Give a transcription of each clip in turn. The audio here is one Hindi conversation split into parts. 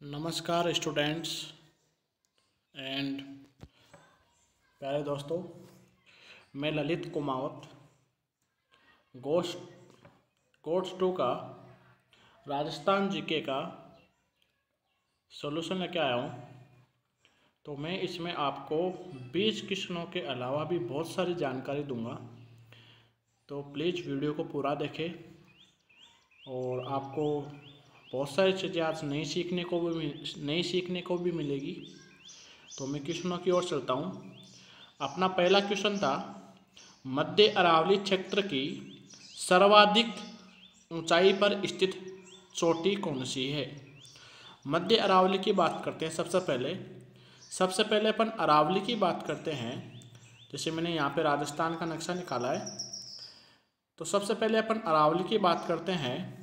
नमस्कार स्टूडेंट्स एंड प्यारे दोस्तों, मैं ललित कुमावत कोर्स 2 का राजस्थान जीके का सॉल्यूशन लेके आया हूँ। तो मैं इसमें आपको 20 क्वेश्चनों के अलावा भी बहुत सारी जानकारी दूंगा, तो प्लीज़ वीडियो को पूरा देखें और आपको बहुत सारी चीज़ें आज नहीं सीखने को भी मिलेगी। तो मैं क्वेश्चनों की ओर चलता हूँ। अपना पहला क्वेश्चन था, मध्य अरावली क्षेत्र की सर्वाधिक ऊंचाई पर स्थित चोटी कौन सी है। मध्य अरावली की बात करते हैं। सबसे पहले अपन अरावली की बात करते हैं। जैसे मैंने यहाँ पे राजस्थान का नक्शा निकाला है, तो सबसे पहले अपन अरावली की बात करते हैं।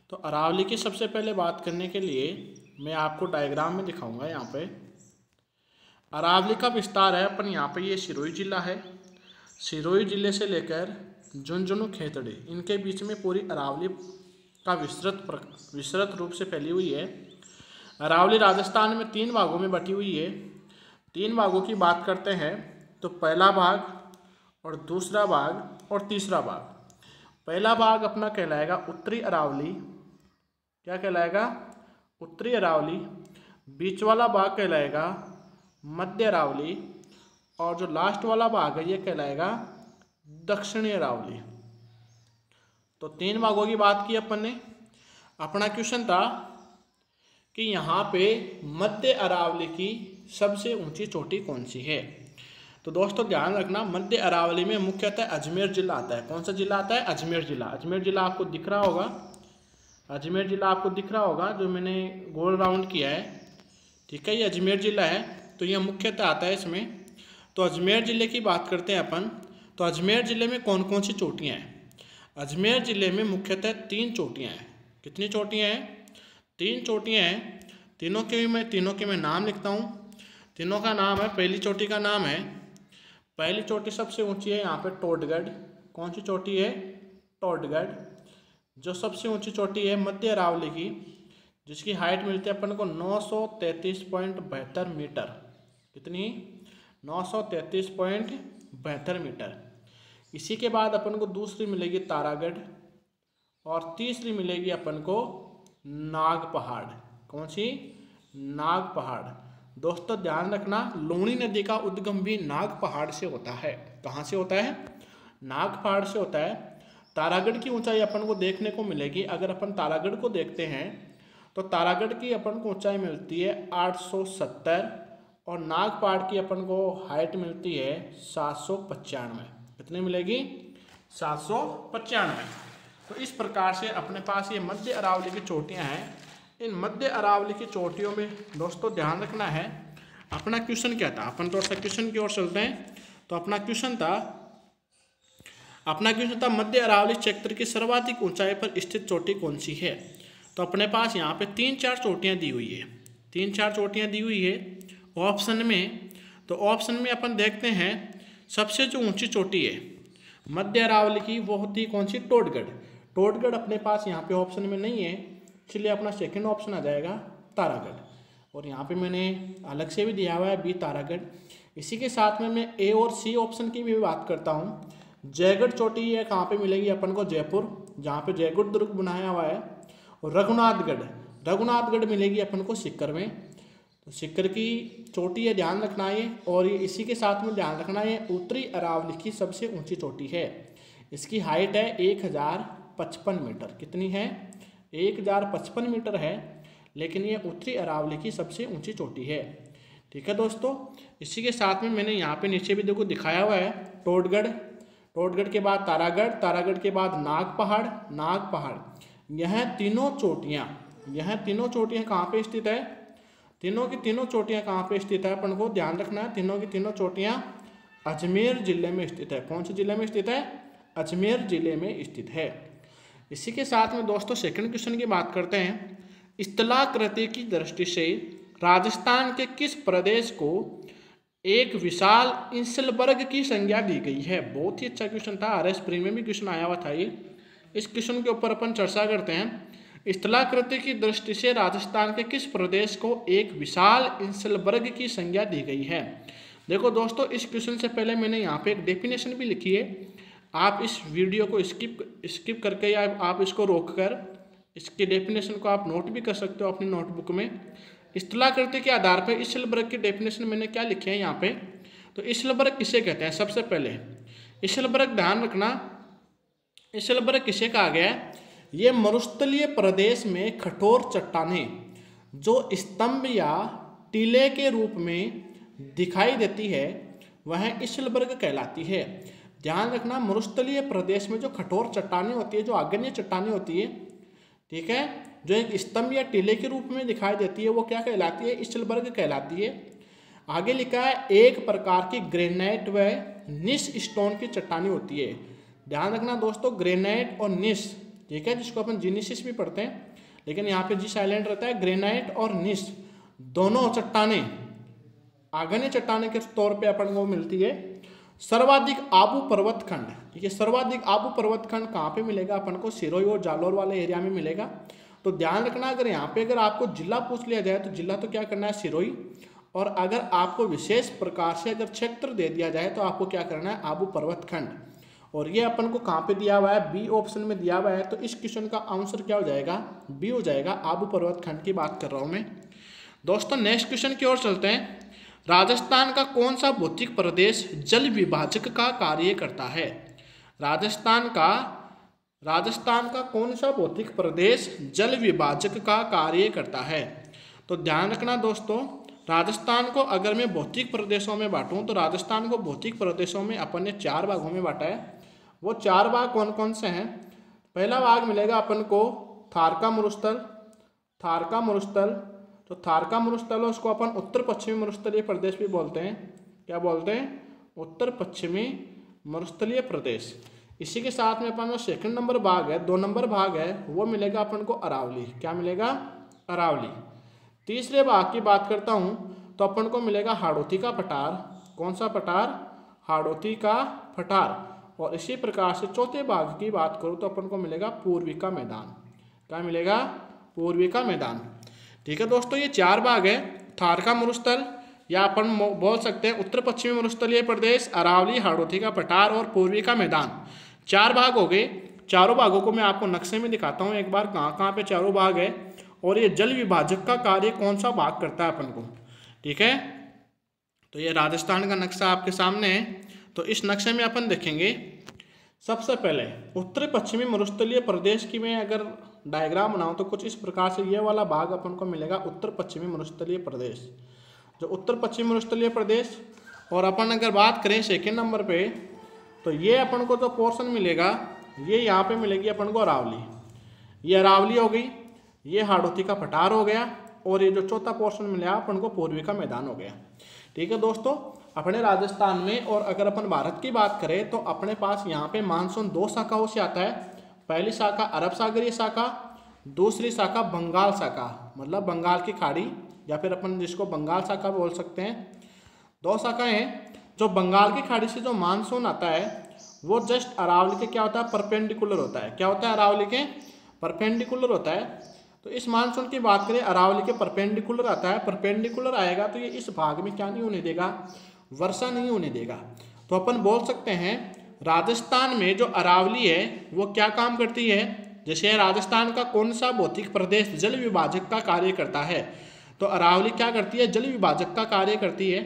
तो अरावली की सबसे पहले बात करने के लिए मैं आपको डायग्राम में दिखाऊंगा। यहाँ पे अरावली का विस्तार है अपन यहाँ पे, ये सिरोही जिला है। सिरोही जिले से लेकर झुंझुनू खेतड़ी, इनके बीच में पूरी अरावली का विस्तृत रूप से फैली हुई है। अरावली राजस्थान में 3 भागों में बटी हुई है। 3 भागों की बात करते हैं तो पहला भाग और दूसरा भाग और तीसरा भाग। पहला भाग अपना कहलाएगा उत्तरी अरावली। क्या कहलाएगा? उत्तरी अरावली। बीच वाला भाग कहलाएगा मध्य अरावली और जो लास्ट वाला भाग है ये कहलाएगा दक्षिणी अरावली। तो 3 भागों की बात की अपन ने। अपना क्वेश्चन था कि यहाँ पे मध्य अरावली की सबसे ऊंची चोटी कौन सी है। तो दोस्तों ध्यान रखना, मध्य अरावली में मुख्यतः अजमेर जिला आता है। कौन सा जिला आता है? अजमेर जिला। अजमेर जिला आपको दिख रहा होगा। अजमेर जिला आपको दिख रहा होगा, जो मैंने गोल राउंड किया है। ठीक है, ये अजमेर जिला है, तो यह मुख्यतः आता है इसमें। तो अजमेर जिले की बात करते हैं अपन। तो अजमेर जिले में कौन कौन सी चोटियाँ हैं? अजमेर जिले में मुख्यतः 3 चोटियाँ हैं। कितनी चोटियाँ हैं? 3 चोटियाँ हैं। तीनों के मैं नाम लिखता हूँ। तीनों का नाम है, पहली चोटी का नाम है, पहली चोटी सबसे ऊंची है यहाँ पे टोडगढ़। कौन सी चोटी है? टोडगढ़। जो सबसे ऊंची चोटी है मध्य अरावली की, जिसकी हाइट मिलती है अपन को 933.72 मीटर। कितनी? 933.72 मीटर। इसी के बाद अपन को दूसरी मिलेगी तारागढ़ और तीसरी मिलेगी अपन को नाग पहाड़। कौन सी? नाग पहाड़। दोस्तों ध्यान रखना, लूणी नदी का उद्गम भी नाग पहाड़ से होता है। कहाँ से होता है? नाग पहाड़ से होता है। तारागढ़ की ऊंचाई अपन को देखने को मिलेगी। अगर अपन तारागढ़ को देखते हैं तो तारागढ़ की अपन को ऊंचाई मिलती है 870 और नाग पहाड़ की अपन को हाइट मिलती है 795। कितनी मिलेगी? 795। तो इस प्रकार से अपने पास ये मध्य अरावली की चोटियाँ हैं। इन मध्य अरावली की चोटियों में दोस्तों ध्यान रखना है, अपना क्वेश्चन क्या था। अपन थोड़ा सा क्वेश्चन की ओर चलते हैं। तो अपना क्वेश्चन था मध्य अरावली क्षेत्र की सर्वाधिक ऊंचाई पर स्थित चोटी कौन सी है। तो अपने पास यहाँ पे 3-4 चोटियाँ दी हुई है। 3-4 चोटियाँ दी हुई है ऑप्शन में। तो ऑप्शन में अपन देखते हैं, सबसे जो ऊंची चोटी है मध्य अरावली की वो होती है कौन सी? टोडगढ़। टोडगढ़ अपने पास यहाँ पे ऑप्शन में नहीं है, इसलिए अपना सेकंड ऑप्शन आ जाएगा तारागढ़। और यहाँ पे मैंने अलग से भी दिया हुआ है बी तारागढ़। इसी के साथ में मैं ए और सी ऑप्शन की भी बात करता हूँ। जयगढ़ चोटी है, कहाँ पे मिलेगी अपन को? जयपुर, जहाँ पे जयगढ़ दुर्ग बनाया हुआ है। और रघुनाथगढ़ मिलेगी अपन को सीकर में। तो सीकर की चोटी है, ध्यान रखना है। और ये इसी के साथ में ध्यान रखना है, उत्तरी अरावली की सबसे ऊंची चोटी है। इसकी हाइट है 1055 मीटर। कितनी है? 1055 मीटर है, लेकिन ये उत्तरी अरावली की सबसे ऊंची चोटी है। ठीक है दोस्तों, इसी के साथ में मैंने यहाँ पे नीचे भी देखो दिखाया हुआ है टोडगढ़ के बाद तारागढ़ के बाद नाग पहाड़। यह तीनों चोटियाँ कहाँ पे स्थित है? तीनों की तीनों चोटियाँ कहाँ पे स्थित है अपन को ध्यान रखना है। तीनों की तीनों चोटियाँ अजमेर जिले में स्थित है। कौन से जिले में स्थित है? अजमेर जिले में स्थित है। इसी के साथ में दोस्तों सेकंड क्वेश्चन की बात करते हैं। स्थलाकृति की दृष्टि से राजस्थान के किस प्रदेश को एक विशाल इंसलबर्ग की संज्ञा दी गई है? बहुत ही अच्छा क्वेश्चन था, RS प्री में भी क्वेश्चन आया हुआ था ये। इस क्वेश्चन के ऊपर अपन चर्चा करते हैं। स्थलाकृति की दृष्टि से राजस्थान के किस प्रदेश को एक विशाल इंसलबर्ग की संज्ञा दी गई है? देखो दोस्तों, इस क्वेश्चन से पहले मैंने यहाँ पे एक डेफिनेशन भी लिखी है। आप इस वीडियो को स्किप करके या आप इसको रोककर इसके डेफिनेशन को आप नोट भी कर सकते हो अपनी नोटबुक में। स्थलाकृति के आधार पर इंसलबर्ग की डेफिनेशन मैंने क्या लिखे हैं यहाँ पे। तो इंसलबर्ग किसे कहते हैं? सबसे पहले इंसलबर्ग, ध्यान रखना, इंसलबर्ग किसे कहा गया है? ये मरुस्थलीय प्रदेश में कठोर चट्टानें जो स्तंभ या टीले के रूप में दिखाई देती है वह इंसलबर्ग कहलाती है। ध्यान रखना, मरुस्थलीय प्रदेश में जो कठोर चट्टानें होती है, जो आग्नेय चट्टानें होती है, ठीक है, जो एक स्तंभ या टीले के रूप में दिखाई देती है, वो क्या कहलाती है? इंसलबर्ग कहलाती है। आगे लिखा है एक प्रकार की ग्रेनाइट व निस स्टोन की चट्टानें होती है। ध्यान रखना दोस्तों, ग्रेनाइट और निस, ठीक है, जिसको अपन जीनेसिस भी पढ़ते हैं, लेकिन यहाँ पे जी साइलेंट रहता है। ग्रेनाइट और निस दोनों चट्टानें आग्नेय चट्टानें के तौर पे अपन को मिलती है। सर्वाधिक आबू पर्वत खंड, ये सर्वाधिक आबू पर्वत खंड कहाँ पे मिलेगा? अपन को सिरोही और जालोर वाले एरिया में मिलेगा। तो ध्यान रखना, अगर यहाँ पे अगर आपको जिला पूछ लिया जाए तो जिला तो क्या करना है? सिरोही। और अगर आपको विशेष प्रकार से अगर क्षेत्र दे दिया जाए तो आपको क्या करना है? आबू पर्वत खंड। और ये अपन को कहाँ पे दिया हुआ है? बी ऑप्शन में दिया हुआ है। तो इस क्वेश्चन का आंसर क्या हो जाएगा? बी हो जाएगा, आबू पर्वत खंड की बात कर रहा हूँ मैं। दोस्तों नेक्स्ट क्वेश्चन की ओर चलते हैं। राजस्थान का कौन सा भौतिक प्रदेश जल विभाजक का कार्य करता है? राजस्थान का कौन सा भौतिक प्रदेश जल विभाजक का कार्य करता है? तो ध्यान रखना दोस्तों, राजस्थान को अगर मैं भौतिक प्रदेशों में बांटूं तो राजस्थान को भौतिक प्रदेशों में अपन ने 4 भागों में बांटा है। वो 4 भाग कौन कौन से हैं? पहला भाग मिलेगा अपन को थारका मरुस्थल। तो थारका मरुस्थल है, उसको अपन उत्तर पश्चिमी मरुस्थलीय प्रदेश भी बोलते हैं। क्या बोलते हैं? उत्तर पश्चिमी मरुस्थलीय प्रदेश। इसी के साथ में अपन जो सेकंड नंबर भाग है, 2 नंबर भाग है, वो मिलेगा अपन को अरावली। क्या मिलेगा? अरावली। तीसरे भाग की बात करता हूँ तो अपन को मिलेगा हाड़ौती का पठार। कौन सा पठार? हाड़ौती का पठार। और इसी प्रकार से चौथे भाग की बात करूँ तो अपन को मिलेगा पूर्वी का मैदान। क्या मिलेगा? पूर्वी का मैदान। ठीक है दोस्तों, ये 4 भाग है। थारका मरुस्थल या अपन बोल सकते हैं उत्तर पश्चिमी मरुस्थलीय प्रदेश, अरावली, हाड़ौती का पठार और पूर्वी का मैदान। 4 भाग हो गए। चारों भागों को मैं आपको नक्शे में दिखाता हूँ एक बार, कहाँ कहाँ पे चारों भाग है और ये जल विभाजक का कार्य कौन सा भाग करता है अपन को। ठीक है, तो ये राजस्थान का नक्शा आपके सामने है। तो इस नक्शे में अपन देखेंगे सबसे पहले उत्तर पश्चिमी मरुस्थलीय प्रदेश की मैं अगर डायग्राम बनाऊं तो कुछ इस प्रकार से ये वाला भाग अपन को मिलेगा उत्तर पश्चिमी मरुस्थलीय प्रदेश, जो उत्तर पश्चिमी मरुस्थलीय प्रदेश। और अपन अगर बात करें सेकेंड नंबर पे तो ये अपन को जो पोर्शन मिलेगा ये यहाँ पे मिलेगी अपन को अरावली। ये अरावली हो गई, ये हाड़ौती का पठार हो गया और ये जो चौथा पोर्शन मिला अपन को पूर्वी का मैदान हो गया। ठीक है दोस्तों, अपने राजस्थान में और अगर अपन भारत की बात करें तो अपने पास यहाँ पे मानसून 2 शाखाओं से आता है। पहली शाखा अरब सागरीय शाखा, दूसरी शाखा बंगाल शाखा, मतलब बंगाल की खाड़ी या फिर अपन जिसको बंगाल शाखा बोल सकते हैं। 2 शाखाएं हैं। जो बंगाल की खाड़ी से जो मानसून आता है वो जस्ट अरावली के क्या होता है? परपेंडिकुलर होता है। क्या होता है? अरावली के परपेंडिकुलर होता है। तो इस मानसून की बात करें अरावली के परपेंडिकुलर आता है। परपेंडिकुलर आएगा तो ये इस भाग में क्या नहीं होने देगा? वर्षा नहीं होने देगा। तो अपन बोल सकते हैं राजस्थान में जो अरावली है वो क्या काम करती है? जैसे राजस्थान का कौन सा भौतिक प्रदेश जल विभाजक का कार्य करता है? तो अरावली क्या करती है? जल विभाजक का कार्य करती है।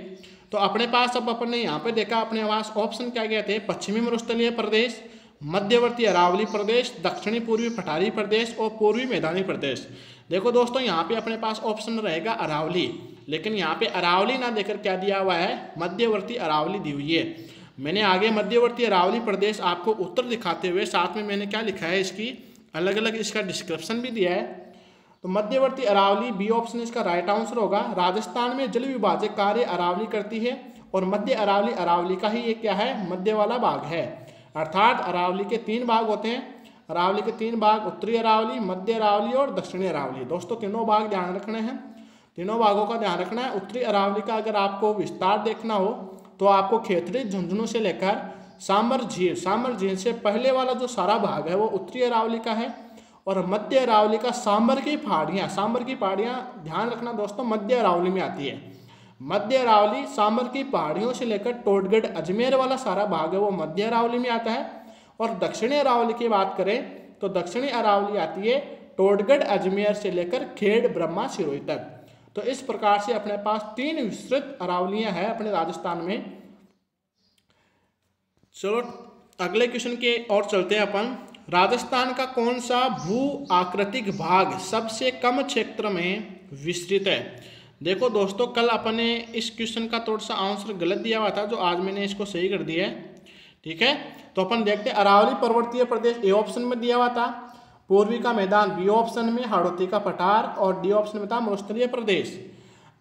तो अपने पास अब अपन ने यहाँ पे देखा, अपने पास ऑप्शन क्या गए थे? पश्चिमी मरुस्थलीय प्रदेश, मध्यवर्ती अरावली प्रदेश, दक्षिणी पूर्वी पठारी प्रदेश और पूर्वी मैदानी प्रदेश। देखो दोस्तों, यहाँ पे अपने पास ऑप्शन रहेगा अरावली, लेकिन यहाँ पे अरावली ना देकर क्या दिया हुआ है? मध्यवर्ती अरावली दी हुई है। मैंने आगे मध्यवर्ती अरावली प्रदेश आपको उत्तर दिखाते हुए साथ में मैंने क्या लिखा है, इसकी अलग अलग इसका डिस्क्रिप्शन भी दिया है। तो मध्यवर्ती अरावली बी ऑप्शन इसका राइट आंसर होगा। राजस्थान में जल विभाजक कार्य अरावली करती है और मध्य अरावली अरावली का ही ये क्या है? मध्य वाला भाग है। अर्थात अरावली के 3 भाग होते हैं। अरावली के 3 भाग उत्तरी अरावली, मध्य अरावली और दक्षिणी अरावली। दोस्तों तीनों भाग ध्यान रखने हैं, तीनों भागों का ध्यान रखना है। उत्तरी अरावली का अगर आपको विस्तार देखना हो तो आपको खेतड़ी झुंझुनू से लेकर सांबर झील से पहले वाला जो सारा भाग है वो उत्तरी अरावली का है। और मध्य अरावली का सांबर की पहाड़ियाँ, सांबर की पहाड़ियाँ ध्यान रखना दोस्तों मध्य अरावली में आती है। मध्य अरावली सांबर की पहाड़ियों से लेकर टोडगढ़ अजमेर वाला सारा भाग है वो मध्य अरावली में आता है। और दक्षिणी अरावली की बात करें तो दक्षिणी अरावली आती है टोडगढ़ अजमेर से लेकर खेड़ ब्रह्मा सिरोही तक। तो इस प्रकार से अपने पास 3 विस्तृत अरावलियां हैं अपने राजस्थान में। चलो अगले क्वेश्चन के और चलते हैं अपन। राजस्थान का कौन सा भू आकृतिक भाग सबसे कम क्षेत्र में विस्तृत है? देखो दोस्तों कल अपने इस क्वेश्चन का थोड़ा सा आंसर गलत दिया हुआ था, जो आज मैंने इसको सही कर दिया है। ठीक है, तो अपन देखते हैं। अरावली पर्वतीय प्रदेश ए ऑप्शन में दिया हुआ था, पूर्वी का मैदान बी ऑप्शन में, हाड़ौती का पठार और डी ऑप्शन में था मरुस्थलीय प्रदेश।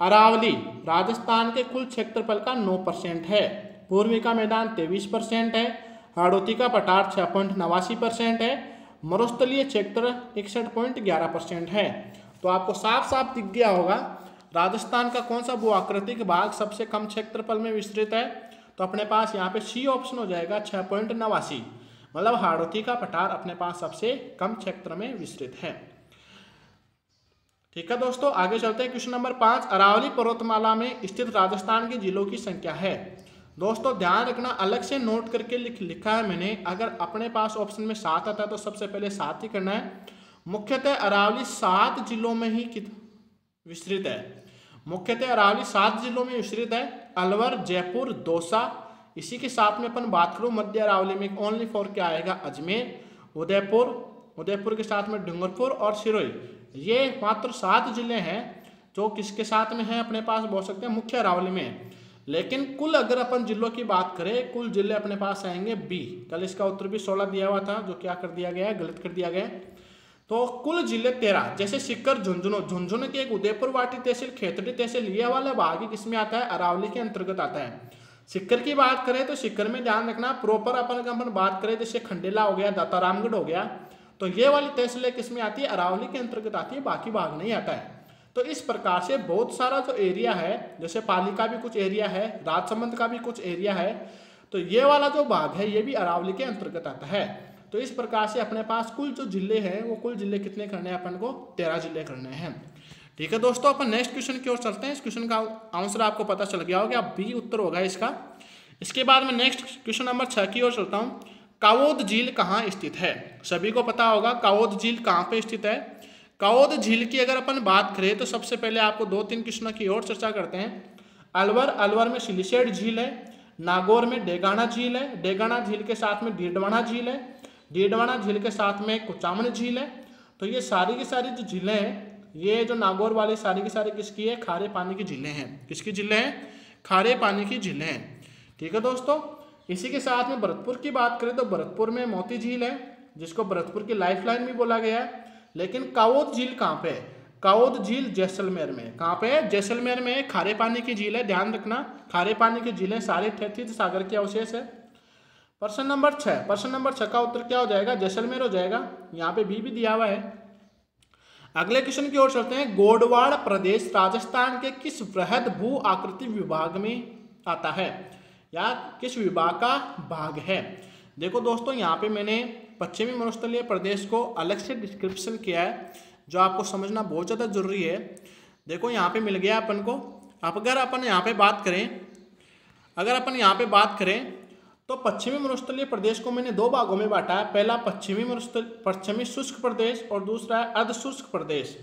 अरावली राजस्थान के कुल क्षेत्रफल का 9% है, पूर्वी का मैदान 23% है, हाड़ौती का पठार 6.89% है, मरुस्थलीय क्षेत्र 61.11% है। तो आपको साफ साफ दिख गया होगा राजस्थान का कौन सा भू आकृतिक भाग सबसे कम क्षेत्रफल में विस्तृत है। तो अपने पास यहाँ पे सी ऑप्शन हो जाएगा 6.89, मतलब हाड़ौती का पठार अपने पास सबसे कम क्षेत्र में विस्तृत है। ठीक है दोस्तों, आगे चलते हैं। क्वेश्चन नंबर 5, अरावली पर्वतमाला में स्थित राजस्थान के जिलों की संख्या है। दोस्तों ध्यान रखना, अलग से नोट करके लिखा है मैंने। अगर अपने पास ऑप्शन में 7 आता है तो सबसे पहले 7 ही करना है। मुख्यतः अरावली 7 जिलों में ही विस्तृत है। मुख्यतः अरावली 7 जिलों में विस्तृत है, अलवर, जयपुर, दौसा। इसी के साथ में अपन बात करूं मध्य अरावली में ओनली फॉर क्या आएगा, अजमेर, उदयपुर, उदयपुर के साथ में डूंगरपुर और सिरोही। ये मात्र 7 जिले हैं जो किसके साथ में है अपने पास बोल सकते हैं मुख्य अरावली में। लेकिन कुल अगर अपन जिलों की बात करें, कुल जिले अपने पास आएंगे बी। कल इसका उत्तर भी 16 दिया हुआ था, जो क्या कर दिया गया है, गलत कर दिया गया है। तो कुल जिले 13, जैसे सीकर, झुंझुनू, झुंझुनू की एक उदयपुर वाटी तहसील, खेतड़ी तहसील, ये वाला भाग ही किसमें आता है, अरावली के अंतर्गत आता है। सीकर की बात करें तो सीकर में ध्यान रखना प्रॉपर अपन बात करें जैसे खंडेला हो गया, दातारामगढ़ हो गया, तो ये वाली तहसीलें किसमें आती है, अरावली के अंतर्गत आती है, बाकी भाग नहीं आता है। तो इस प्रकार से बहुत सारा जो एरिया है, जैसे पाली का भी कुछ एरिया है, राजसमंद का भी कुछ एरिया है, तो ये वाला जो भाग है ये भी अरावली के अंतर्गत आता है। तो इस प्रकार से अपने पास कुल जो जिले हैं वो कुल जिले कितने करने हैं अपन को, 13 जिले करने हैं। ठीक है दोस्तों, अपन नेक्स्ट क्वेश्चन की ओर चलते हैं। इस क्वेश्चन का आंसर आपको पता चल गया होगा, बी उत्तर होगा इसका। इसके बाद में नेक्स्ट क्वेश्चन नंबर 6 की ओर चलता हूँ। कावोद झील कहाँ स्थित है? सभी को पता होगा कावोद झील कहाँ पे स्थित है। कावोद झील की अगर अपन बात करें तो सबसे पहले आपको 2-3 क्वेश्चनों की ओर चर्चा करते हैं। अलवर, अलवर में सिलिसेट झील है, नागौर में डेगाना झील है, डेगाना झील के साथ में डीडवाना झील है, डीडवाना झील के साथ में कुचामन झील है। तो ये सारी की सारी जो झीलें हैं, ये जो नागौर वाली सारी की सारी किसकी है, खारे पानी की झीलें हैं। किसकी झीलें हैं, खारे पानी की झीलें हैं। ठीक है दोस्तों, इसी के साथ में भरतपुर की बात करें तो भरतपुर में मोती झील है, जिसको भरतपुर की लाइफलाइन भी बोला गया है। लेकिन कावोद झील कहाँ पे है, कावोद झील जैसलमेर में। कहाँ पे है, जैसलमेर में खारे पानी की झील है। ध्यान रखना, खारे पानी की झीलें सारे क्षैतिज सागर के अवशेष है। प्रश्न नंबर 6 का उत्तर क्या हो जाएगा, जैसलमेर हो जाएगा। यहाँ पे भी दिया हुआ है। अगले क्वेश्चन की ओर चलते हैं। गोडवाड़ प्रदेश राजस्थान के किस वृहद भू आकृति विभाग में आता है, या किस विभाग का भाग है? देखो दोस्तों, यहाँ पे मैंने पश्चिमी मरुस्थलीय प्रदेश को अलग से डिस्क्रिप्शन किया है, जो आपको समझना बहुत ज़्यादा जरूरी है। देखो यहाँ पे मिल गया अपन को। अब अगर अपन यहाँ पे बात करें, तो पश्चिमी मरुस्थलीय प्रदेश को मैंने 2 भागों में बांटा है। पहला पश्चिमी शुष्क प्रदेश और दूसरा है अर्ध शुष्क प्रदेश।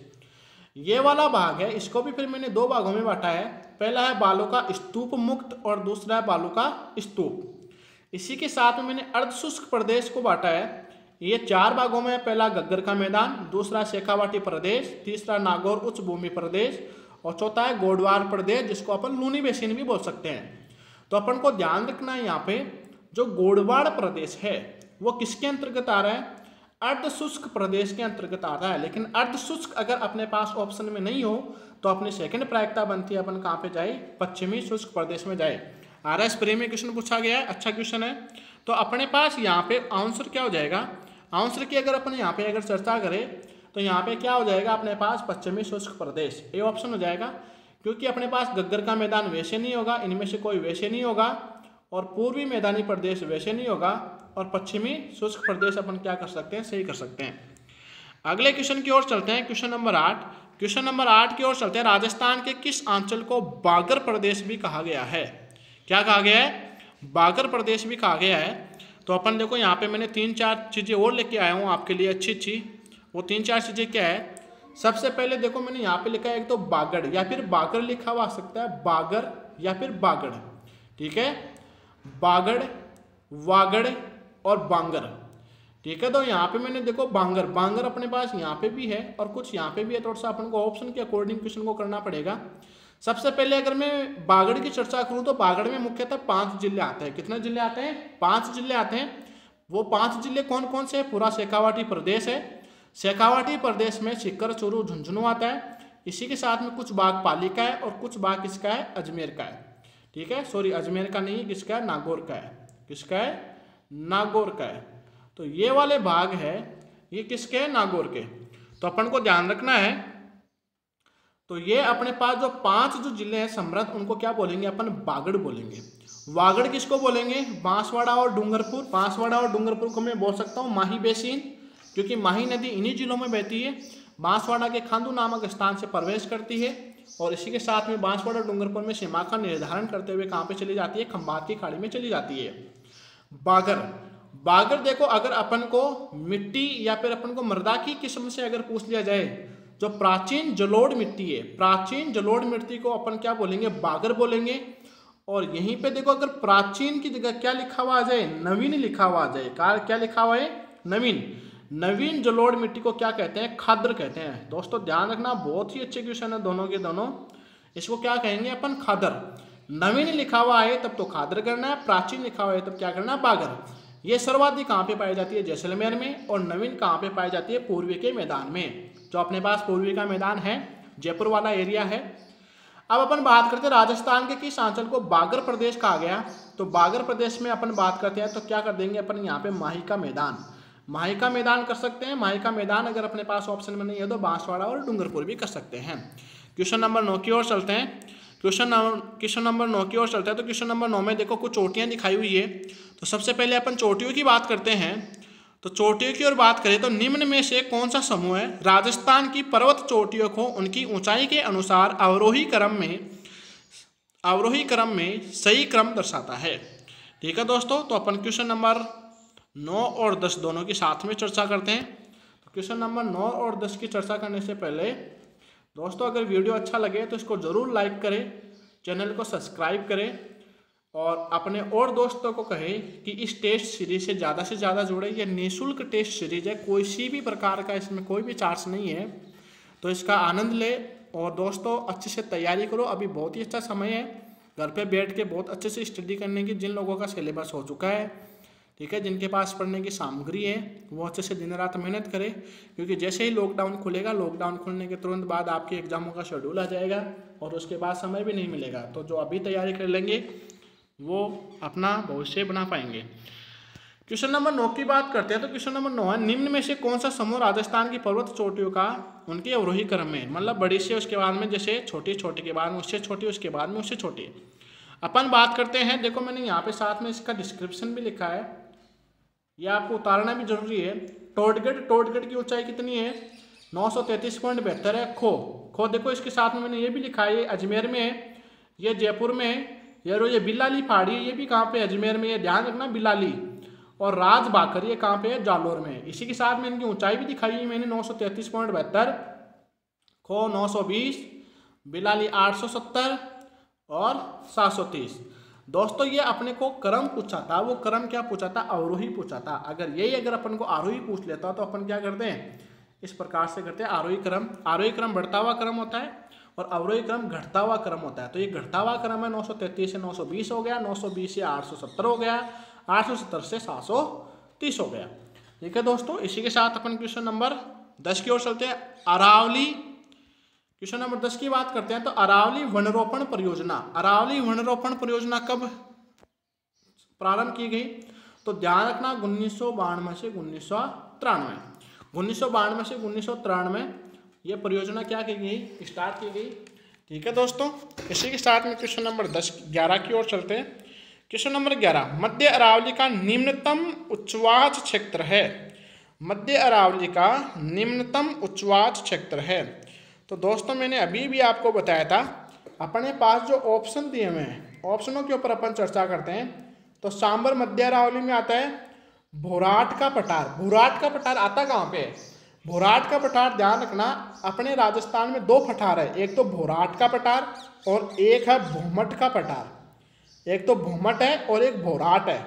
ये वाला भाग है, इसको भी फिर मैंने 2 भागों में बांटा है। पहला है बालू का स्तूप मुक्त और दूसरा है बालू का स्तूप। इसी के साथ में मैंने अर्ध शुष्क प्रदेश को बांटा है। ये 4 भागों में, पहला गग्गर का मैदान, दूसरा शेखावाटी प्रदेश, तीसरा नागौर उच्च भूमि प्रदेश और चौथा है गोडवाड़ प्रदेश, जिसको अपन लूनी बेसिन भी बोल सकते हैं। तो अपन को ध्यान रखना है, यहाँ पे जो गोडवाड़ प्रदेश है वो किसके अंतर्गत आ रहा है, अर्ध शुष्क प्रदेश के अंतर्गत आ रहा है। लेकिन अर्ध शुष्क अगर अपने पास ऑप्शन में नहीं हो तो अपनी सेकंड प्रायिकता बनती है अपन कहाँ पे जाए, पश्चिमी शुष्क प्रदेश में जाए। RS प्री में क्वेश्चन पूछा गया है, अच्छा क्वेश्चन है। तो अपने पास यहाँ पे आंसर क्या हो जाएगा, आंसर की अगर अपन यहाँ पे अगर चर्चा करें तो यहाँ पे क्या हो जाएगा अपने पास, पश्चिमी शुष्क प्रदेश, ए ऑप्शन हो जाएगा। क्योंकि अपने पास गग्गर का मैदान वैसे नहीं होगा, इनमें से कोई वैसे नहीं होगा, और पूर्वी मैदानी प्रदेश वैसे नहीं होगा, और पश्चिमी शुष्क प्रदेश अपन क्या कर सकते हैं, सही कर सकते हैं। अगले क्वेश्चन की ओर चलते हैं, क्वेश्चन नंबर 8। क्वेश्चन नंबर 8 की ओर चलते हैं। राजस्थान के किस अंचल को बागर प्रदेश भी कहा गया है? क्या कहा गया है? बागर प्रदेश भी कहा गया है। तो अपन देखो यहाँ पे मैंने 3-4 चीज़ें और लेके आया हूँ आपके लिए अच्छी अच्छी। वो 3-4 चीज़ें क्या है? सबसे पहले देखो मैंने यहाँ पे लिखा है, एक तो बागड़ या फिर बागर लिखा हुआ आ सकता है, बागर या फिर बागड़, ठीक है, बागड़, वागड़ और बांगर, ठीक है। तो यहाँ पे मैंने देखो बांगर, बांगर अपने पास यहाँ पे भी है और कुछ यहाँ पे भी है, थोड़ा सा अपन को ऑप्शन के अकॉर्डिंग क्वेश्चन को करना पड़ेगा। सबसे पहले अगर मैं बागड़ की चर्चा करूँ तो बागड़ में मुख्यतः 5 जिले आते हैं। कितने जिले आते हैं? 5 जिले आते हैं। वो 5 जिले कौन कौन से? पूरा शेखावाटी प्रदेश है। शेखावाटी प्रदेश में सीकर, चूरू, झुंझुनू आता है। इसी के साथ में कुछ भाग पाली का है और कुछ भाग किसका है? अजमेर का है, ठीक है। सॉरी, अजमेर का नहीं, किसका है? नागौर का है। किसका है? नागौर का है। तो ये वाले भाग है, ये किसके हैं? नागौर के। तो अपन को ध्यान रखना है। तो ये अपने पास जो 5 जो जिले हैं समृद्ध, उनको क्या बोलेंगे? अपन बागड़ बोलेंगे। वागड़ किसको बोलेंगे? बांसवाड़ा और डूंगरपुर। बांसवाड़ा और डूंगरपुर को मैं बोल सकता हूँ माही बेसिन, क्योंकि माही नदी इन्हीं जिलों में बहती है। बांसवाड़ा के खांदू नामक स्थान से प्रवेश करती है और इसी के साथ में बांसवाड़ा और डूंगरपुर में सीमा का निर्धारण करते हुए कहाँ पे चली जाती है? खंभात की खाड़ी में चली जाती है। बागर, बागर देखो अगर अपन को मिट्टी या फिर अपन को मृदा की किस्म से अगर पूछ लिया जाए, जो प्राचीन जलोढ़ मिट्टी है, प्राचीन जलोढ़ मिट्टी को अपन क्या बोलेंगे? बागर बोलेंगे। और यहीं पे देखो अगर प्राचीन की जगह क्या लिखा हुआ आ जाए? नवीन लिखा हुआ आ जाए। क्या लिखा हुआ है? नवीन। नवीन जलोढ़ मिट्टी को क्या कहते हैं? खाद्र कहते हैं। दोस्तों ध्यान रखना, बहुत ही अच्छे क्वेश्चन है दोनों के दोनों। इसको क्या कहेंगे अपन? खाद्र। नवीन लिखा हुआ है तब तो खाद्र करना है, प्राचीन लिखा हुआ है तब क्या करना है? बागर। ये सर्वाधिक कहाँ पे पाई जाती है? जैसलमेर में। और नवीन कहाँ पे पाई जाती है? पूर्वी के मैदान में। जो अपने पास पूर्वी का मैदान है, जयपुर वाला एरिया है। अब अपन बात करते हैं राजस्थान के किस अंचल को बागर प्रदेश कहा गया। तो बागर प्रदेश में अपन बात करते हैं तो क्या कर देंगे अपन? यहाँ पे माही का मैदान, माही का मैदान कर सकते हैं। माही का मैदान अगर अपने पास ऑप्शन में नहीं है तो बांसवाड़ा और डूंगरपुर भी कर सकते हैं। क्वेश्चन नंबर 9 की ओर चलते हैं। क्वेश्चन नंबर 9 की ओर चलते हैं। तो क्वेश्चन नंबर 9 में देखो कुछ चोटियां दिखाई हुई है। तो सबसे पहले अपन चोटियों की बात करते हैं। तो चोटियों की ओर बात करें तो निम्न में से कौन सा समूह है राजस्थान की पर्वत चोटियों को उनकी ऊंचाई के अनुसार अवरोही क्रम में सही क्रम दर्शाता है? ठीक है दोस्तों, तो अपन क्वेश्चन नंबर 9 और 10 दोनों की साथ में चर्चा करते हैं। तो क्वेश्चन नंबर 9 और 10 की चर्चा करने से पहले दोस्तों अगर वीडियो अच्छा लगे तो इसको ज़रूर लाइक करें, चैनल को सब्सक्राइब करें और अपने और दोस्तों को कहें कि इस टेस्ट सीरीज से ज़्यादा जुड़े। ये निःशुल्क टेस्ट सीरीज है, कोई सी भी प्रकार का इसमें कोई भी चार्ज नहीं है। तो इसका आनंद ले और दोस्तों अच्छे से तैयारी करो। अभी बहुत ही अच्छा समय है घर पे बैठ के बहुत अच्छे से स्टडी करने की। जिन लोगों का सिलेबस हो चुका है, ठीक है, जिनके पास पढ़ने की सामग्री है, वो अच्छे से दिन रात मेहनत करें, क्योंकि जैसे ही लॉकडाउन खुलेगा, लॉकडाउन खुलने के तुरंत बाद आपके एग्जामों का शेड्यूल आ जाएगा और उसके बाद समय भी नहीं मिलेगा। तो जो अभी तैयारी कर लेंगे वो अपना भविष्य बना पाएंगे। क्वेश्चन नंबर 9 की बात करते हैं। तो क्वेश्चन नंबर 9 है, निम्न में से कौन सा समूह राजस्थान की पर्वत चोटियों का उनके अवरोही क्रम में, मतलब बड़ी से उसके बाद में जैसे छोटी, छोटी के बाद में उससे छोटी, उसके बाद में उससे छोटी। अपन बात करते हैं, देखो मैंने यहाँ पे साथ में इसका डिस्क्रिप्शन भी लिखा है, यह आपको उतारना भी जरूरी है। टोडगढ़ की ऊंचाई कितनी है? 933.72 है। खो देखो इसके साथ में मैंने ये भी लिखा है, ये अजमेर में है, ये जयपुर में है। ये बिलाली पहाड़ी है, ये भी कहाँ पे? अजमेर में। ये ध्यान रखना, बिलाली। और राज बाकर ये कहाँ पे है? जालोर में। इसी के साथ में इनकी ऊंचाई भी दिखाई है मैंने, 933.72, खो 920, बिलाली 870 और 730। दोस्तों ये अपने को क्रम पूछा था, वो क्रम क्या पूछा था? अवरोही पूछा था। अगर अपन को आरोही पूछ लेता तो अपन क्या करते हैं? इस प्रकार से करते हैं। आरोही क्रम बढ़ता हुआ क्रम होता है और अवरोही क्रम घटता हुआ क्रम होता है। तो ये घटता हुआ क्रम है, 933 से 920 हो गया, 920 से 870 हो गया, 870 से 730 हो गया। ठीक है दोस्तों, इसी के साथ अपन क्वेश्चन नंबर 10 की ओर चलते हैं। अरावली, क्वेश्चन नंबर 10 की बात करते हैं। तो अरावली वनरोपण परियोजना कब प्रारंभ की गई? तो ध्यान रखना, 1992 से 1993, 1992 से 1993 ये परियोजना क्या की गई? स्टार्ट की गई। ठीक है दोस्तों, इसी के साथ में क्वेश्चन नंबर 11 की ओर चलते हैं। क्वेश्चन नंबर 11, मध्य अरावली का निम्नतम उच्चवाच क्षेत्र है। मध्य अरावली का निम्नतम उच्चवास क्षेत्र है। तो दोस्तों मैंने अभी भी आपको बताया था, अपने पास जो ऑप्शन दिए हुए हैं, ऑप्शनों के ऊपर अपन चर्चा करते हैं। तो सांबर मध्य अरावली में आता है। भोराट का पठार, भोराट का पठार आता कहाँ पे है? भोराट का पठार ध्यान रखना, अपने राजस्थान में दो पठार है, एक तो भोराट का पठार और एक है भूमट का पठार। एक तो भूमट है और एक भोराट है,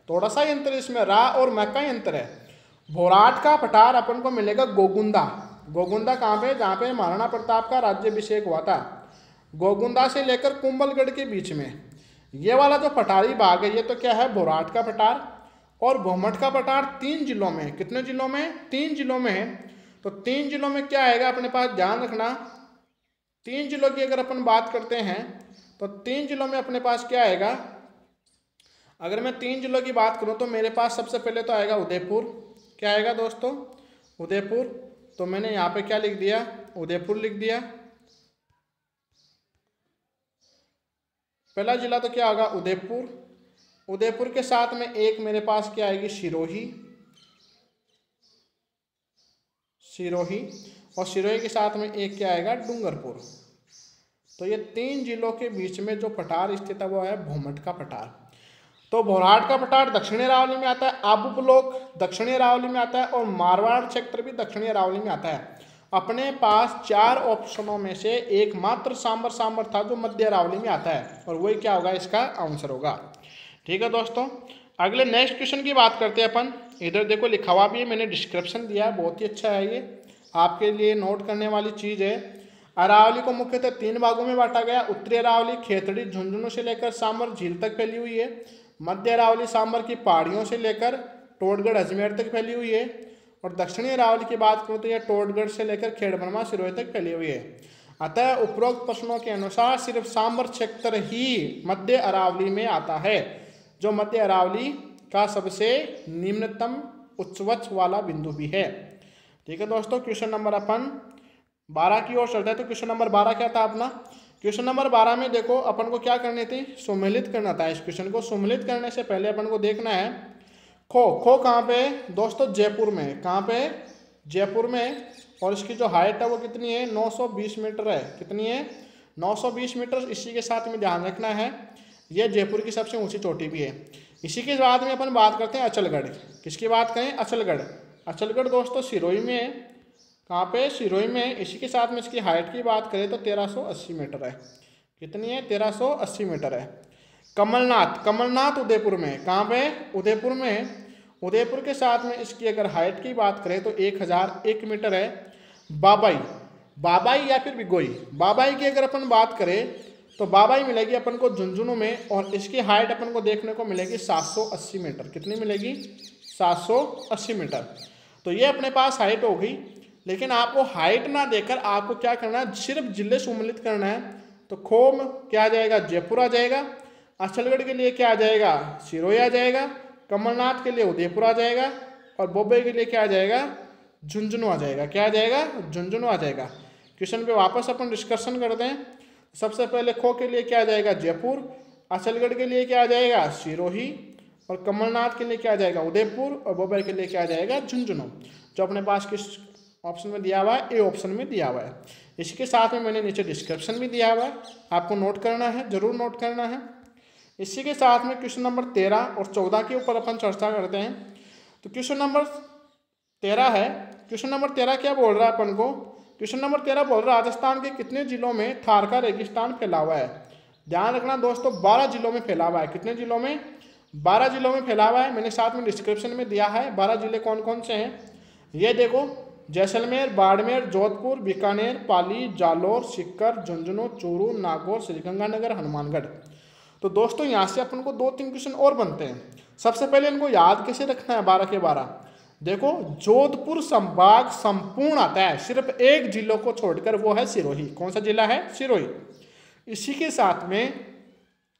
थोड़ा सा यंत्र इसमें रा और मैं का यंत्र है। भोराट का पठार अपन को मिलेगा गोगुंदा। गोगुंदा कहाँ पे? जहाँ पे महाराणा प्रताप का राज्याभिषेक हुआ था। गोगुंदा से लेकर कुंभलगढ़ के बीच में ये वाला जो पठारी भाग है, ये तो क्या है? भोराट का पठार। और भूमट का पठार 3 जिलों में, कितने जिलों में? 3 जिलों में है। तो 3 जिलों में क्या आएगा अपने पास? ध्यान रखना, 3 जिलों की अगर अपन बात करते हैं तो 3 जिलों में अपने पास क्या आएगा? अगर मैं 3 जिलों की बात करूं तो मेरे पास सबसे पहले तो आएगा उदयपुर। क्या आएगा दोस्तों? उदयपुर। तो मैंने यहाँ पे क्या लिख दिया? उदयपुर लिख दिया। पहला जिला तो क्या होगा? उदयपुर। उदयपुर के साथ में एक मेरे पास क्या आएगी? सिरोही। सिरोही। और सिरोही के साथ में एक क्या आएगा? डूंगरपुर। तो ये 3 जिलों के बीच में जो पठार स्थित है वो है भूमट का पठार। तो भोराट का पठार दक्षिणी अरावली में आता है, आबू ब्लॉक दक्षिणी अरावली में आता है और मारवाड़ क्षेत्र भी दक्षिणी अरावली में आता है। अपने पास 4 ऑप्शनों में से एकमात्र सांबर था जो मध्य अरावली में आता है, और वही क्या होगा? इसका आंसर होगा। ठीक है दोस्तों, अगले नेक्स्ट क्वेश्चन की बात करते हैं अपन। इधर देखो लिखा हुआ भी है, मैंने डिस्क्रिप्शन दिया है, बहुत ही अच्छा है, ये आपके लिए नोट करने वाली चीज़ है। अरावली को मुख्यतः 3 भागों में बांटा गया। उत्तरी अरावली खेतड़ी झुंझुनू से लेकर सांबर झील तक फैली हुई है। मध्य अरावली सांबर की पहाड़ियों से लेकर टोटगढ़ अजमेर तक फैली हुई है। और दक्षिणी अरावली की बात करूँ तो यह टोटगढ़ से लेकर खेड़ब्रह्मा सिरोही तक फैली हुई है। अतः उपरोक्त प्रश्नों के अनुसार सिर्फ सांबर क्षेत्र ही मध्य अरावली में आता है, जो मध्य अरावली का सबसे निम्नतम उच्चवच वाला बिंदु भी है। ठीक है दोस्तों, क्वेश्चन नंबर अपन 12 की ओर चलते हैं। तो क्वेश्चन नंबर 12 क्या था अपना? क्वेश्चन नंबर 12 में देखो अपन को क्या करनी थी? सम्मिलित करना था। इस क्वेश्चन को सम्मिलित करने से पहले अपन को देखना है खो। खो कहाँ पे है दोस्तों? जयपुर में। कहाँ पे? जयपुर में। और इसकी जो हाइट है वो कितनी है? 920 मीटर है। कितनी है? 920 मीटर। इसी के साथ में ध्यान रखना है, ये जयपुर की सबसे ऊंची चोटी भी है। इसी के बाद में अपन बात करते हैं अचलगढ़। किसकी बात करें? अचलगढ़। अचलगढ़ दोस्तों सिरोही में है। कहाँ पे? सिरोही में। इसी के साथ में इसकी हाइट की बात करें तो 1380 मीटर है। कितनी है? 1380 मीटर है। कमलनाथ, कमलनाथ उदयपुर में। कहाँ पे? उदयपुर में। उदयपुर के साथ में इसकी अगर हाइट की बात करें तो 1001 मीटर है। बाबाई, बाबाई या फिर बिगोई, बाबाई की अगर अपन बात करें तो बाबाई मिलेगी अपन को झुंझुनू में, और इसकी हाइट अपन को देखने को मिलेगी 780 मीटर। कितनी मिलेगी? 780 मीटर। तो ये अपने पास हाइट हो गई। लेकिन आपको हाइट ना देकर आपको क्या करना है? सिर्फ जिले सम्मिलित करना है। तो खो में क्या आ जाएगा? जयपुर आ जाएगा। अचलगढ़ के लिए क्या आ जाएगा? सिरोही आ जाएगा। कमलनाथ के लिए उदयपुर आ जाएगा। और बोबे के लिए क्या आ जाएगा? झुंझुनू आ जाएगा। क्या आ जाएगा? झुंझुनू आ जाएगा। क्वेश्चन पे वापस अपन डिस्कशन करते हैं। सबसे पहले खो के लिए क्या आ जाएगा? जयपुर। अचलगढ़ के लिए क्या आ जाएगा? सिरोही। और कमलनाथ के लिए क्या आ जाएगा? उदयपुर। और बोबे के लिए क्या आ जाएगा? झुंझुनू। जो अपने पास किस ऑप्शन में दिया हुआ है? ए ऑप्शन में दिया हुआ है। इसी के साथ में मैंने नीचे डिस्क्रिप्शन भी दिया हुआ है, आपको नोट करना है, जरूर नोट करना है। इसी के साथ में क्वेश्चन नंबर 13 और 14 के ऊपर अपन चर्चा करते हैं। तो क्वेश्चन नंबर 13 है। क्वेश्चन नंबर 13 क्या बोल रहा है अपन को? क्वेश्चन नंबर 13 बोल रहा है राजस्थान के कितने जिलों में थार का रेगिस्तान फैला हुआ है? ध्यान रखना दोस्तों, 12 जिलों में फैला हुआ है। कितने जिलों में? 12 जिलों में फैला हुआ है। मैंने साथ में डिस्क्रिप्शन में दिया है 12 जिले कौन कौन से हैं। ये देखो, जैसलमेर, बाड़मेर, जोधपुर, बीकानेर, पाली, जालोर, सीकर, झुंझुनू, चूरू, नागौर, श्रीगंगानगर, हनुमानगढ़। तो दोस्तों यहाँ से अपन को 2-3 क्वेश्चन और बनते हैं। सबसे पहले इनको याद कैसे रखना है? 12 के 12 देखो, जोधपुर संभाग संपूर्ण आता है, सिर्फ एक जिलों को छोड़कर, वो है सिरोही। कौन सा जिला है? सिरोही। इसी के साथ में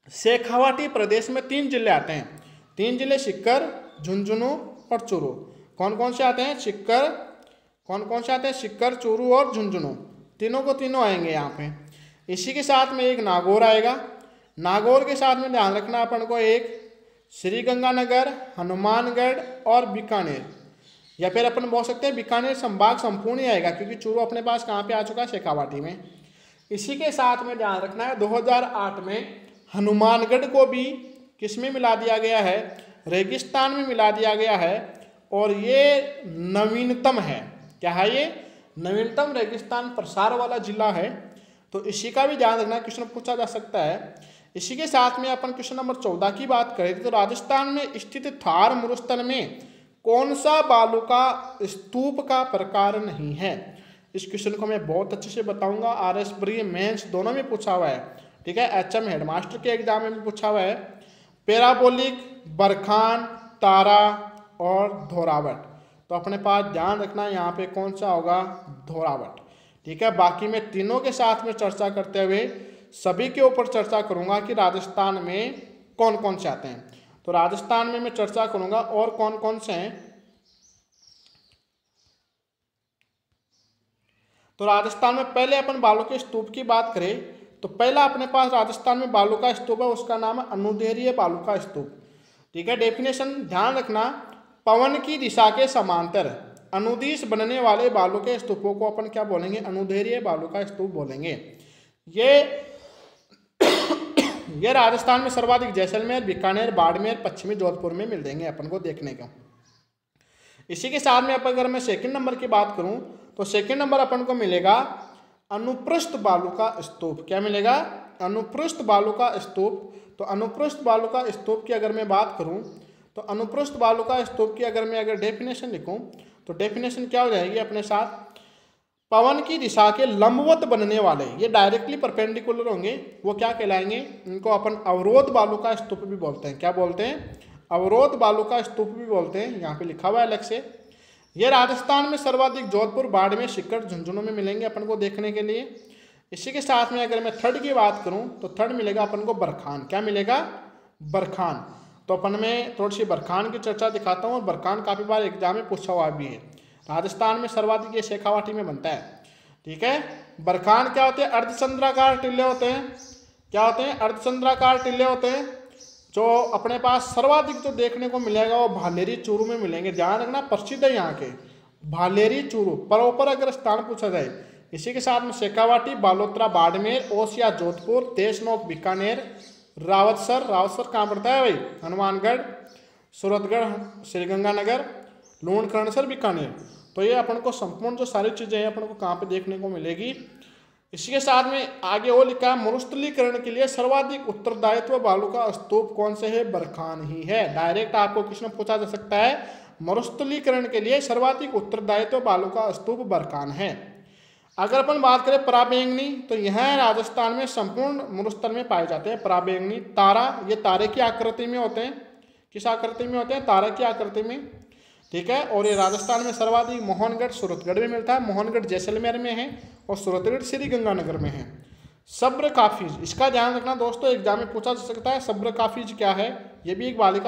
शेखावाटी प्रदेश में 3 जिले आते हैं। 3 जिले सीकर, झुंझुनू और चूरू। कौन कौन से आते हैं? सीकर, कौन कौन से आते हैं? सीकर, चूरू और झुंझुनू। तीनों को तीनों आएंगे यहाँ पे। इसी के साथ में एक नागौर आएगा। नागौर के साथ में ध्यान रखना अपन को एक श्रीगंगानगर, हनुमानगढ़ और बीकानेर। या फिर अपन बोल सकते हैं बीकानेर संभाग संपूर्ण ही आएगा, क्योंकि चूरू अपने पास कहाँ पे आ चुका है, शेखावाटी में। इसी के साथ में ध्यान रखना है 2008 में हनुमानगढ़ को भी किस में मिला दिया गया है, रेगिस्तान में मिला दिया गया है, और ये नवीनतम है। क्या है ये? नवीनतम रेगिस्तान प्रसार वाला जिला है। तो इसी का भी ध्यान रखना, क्वेश्चन पूछा जा सकता है। इसी के साथ में अपन क्वेश्चन नंबर 14 की बात करें तो राजस्थान में स्थित थार मरुस्थल में कौन सा बालू का स्तूप का प्रकार नहीं है? इस क्वेश्चन को मैं बहुत अच्छे से बताऊंगा। RS प्री मेंस दोनों में पूछा हुआ है, ठीक है। HM हेडमास्टर के एग्जाम में भी पूछा हुआ है। पैराबोलिक, बरखान, तारा और धोरावट। तो अपने पास ध्यान रखना यहाँ पे कौन सा होगा, धोरावट, ठीक है। बाकी मैं तीनों के साथ में चर्चा करते हुए सभी के ऊपर चर्चा करूंगा कि राजस्थान में कौन कौन से आते हैं। तो राजस्थान में मैं चर्चा करूंगा और कौन कौन से हैं। तो राजस्थान में पहले अपन बालू के स्तूप की बात करें तो पहला अपने पास राजस्थान में बालू का स्तूप है, उसका नाम है अनुदैर्ध्य बालू का स्तूप, ठीक है। डेफिनेशन ध्यान रखना, पवन की दिशा के समांतर अनुदिश बनने वाले बालू के स्तूपों को अपन क्या बोलेंगे, अनुदैर्ध्य बालू का स्तूप बोलेंगे। ये राजस्थान में सर्वाधिक जैसलमेर, बीकानेर, बाड़मेर, पश्चिमी जोधपुर में मिल देंगे अपन को देखने को। इसी के साथ में अपन अगर मैं सेकंड नंबर की बात करूं तो सेकंड नंबर अपन को मिलेगा अनुप्रस्थ बालू का स्तूप। क्या मिलेगा, अनुप्रस्थ बालू का स्तूप। तो अनुप्रस्थ बालू का स्तूप की अगर मैं बात करूं तो अनुप्रस्थ बालू का स्तूप की अगर डेफिनेशन लिखूं तो डेफिनेशन क्या हो जाएगी अपने साथ, पवन की दिशा के लंबवत बनने वाले, ये डायरेक्टली परपेंडिकुलर होंगे, वो क्या कहलाएंगे, इनको अपन अवरोध बालू का स्तूप भी बोलते हैं। क्या बोलते हैं, अवरोध बालू का स्तूप भी बोलते हैं। यहाँ पे लिखा हुआ है अलग से। ये राजस्थान में सर्वाधिक जोधपुर, बाड़मेर, सीकर, झुंझुनू में मिलेंगे अपन को देखने के लिए। इसी के साथ में अगर मैं थर्ड की बात करूं तो थर्ड मिलेगा अपन को बरखान। क्या मिलेगा, बरखान। तो अपन में थोड़ी सी बरखान की चर्चा दिखाता हूँ, और बरखान काफ़ी बार एग्जाम में पूछा हुआ भी है। राजस्थान में सर्वाधिक ये शेखावाटी में बनता है, ठीक है। बरखान क्या होते हैं, अर्धचंद्राकार टिल्ले होते हैं। क्या होते हैं, अर्धचंद्राकार टिल्ले होते हैं। जो अपने पास सर्वाधिक जो देखने को मिलेगा वो भालेरी चूरू में मिलेंगे। ध्यान रखना, प्रसिद्ध है यहाँ के भालेरी चूरू, प्रॉपर अगर स्थान पूछा जाए। इसी के साथ में शेखावाटी, बालोतरा, बाड़मेर, ओसिया, जोधपुर, देशनोक, बीकानेर, रावतसर कहाँ पड़ता है भाई, हनुमानगढ़, सूरतगढ़, श्रीगंगानगर, लूणकरणसर, बीकानेर। तो ये अपन को संपूर्ण जो सारी चीज़ें हैं अपन को कहाँ पे देखने को मिलेगी। इसी के साथ में आगे वो लिखा है, मरुस्थलीकरण के लिए सर्वाधिक उत्तरदायित्व बालू का स्तूप कौन से है, बरखान ही है। डायरेक्ट आपको क्वेश्चन पूछा जा सकता है, मरुस्थलीकरण के लिए सर्वाधिक उत्तरदायित्व बालू का स्तूप बरखान है। अगर अपन बात करें पराबैंगनी तो यह राजस्थान में संपूर्ण मरुस्थल में पाए जाते हैं। पराबैंगनी, तारा, ये तारे की आकृति में होते हैं। किस आकृति में होते हैं, तारा की आकृति में, ठीक है। और ये राजस्थान में सर्वाधिक मोहनगढ़, सूरतगढ़ में मिलता है। मोहनगढ़ जैसलमेर में है और सूरतगढ़ श्रीगंगानगर में है। सब्र काफिज, इसका ध्यान रखना दोस्तों, एग्जाम में पूछा जा सकता है सब्र काफिज क्या है। ये भी एक बालू